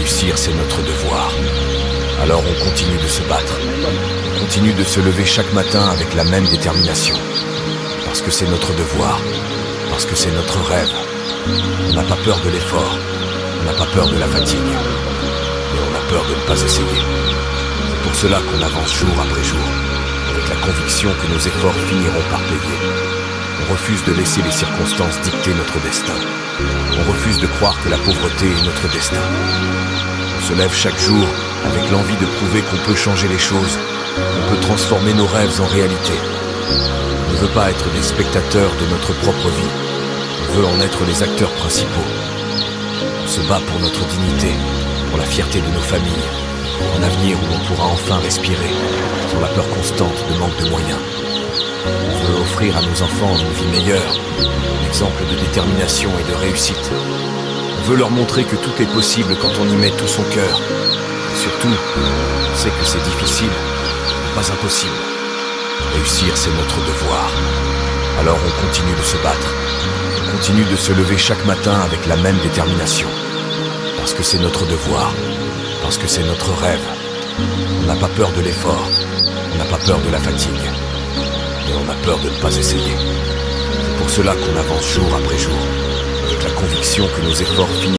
Réussir, c'est notre devoir. Alors on continue de se battre. On continue de se lever chaque matin avec la même détermination. Parce que c'est notre devoir. Parce que c'est notre rêve. On n'a pas peur de l'effort. On n'a pas peur de la fatigue. Mais on a peur de ne pas essayer. C'est pour cela qu'on avance jour après jour, avec la conviction que nos efforts finiront par payer. On refuse de laisser les circonstances dicter notre destin. On refuse de croire que la pauvreté est notre destin. On se lève chaque jour avec l'envie de prouver qu'on peut changer les choses, qu'on peut transformer nos rêves en réalité. On ne veut pas être des spectateurs de notre propre vie. On veut en être les acteurs principaux. On se bat pour notre dignité, pour la fierté de nos familles, pour un avenir où on pourra enfin respirer, sans la peur constante de manque de moyens. On veut offrir à nos enfants une vie meilleure, un exemple de détermination et de réussite. On veut leur montrer que tout est possible quand on y met tout son cœur. Et surtout, on sait que c'est difficile, mais pas impossible. Réussir, c'est notre devoir. Alors on continue de se battre. On continue de se lever chaque matin avec la même détermination. Parce que c'est notre devoir. Parce que c'est notre rêve. On n'a pas peur de l'effort. On n'a pas peur de la fatigue. Mais on a peur de ne pas essayer. C'est pour cela qu'on avance jour après jour, avec la conviction que nos efforts finiront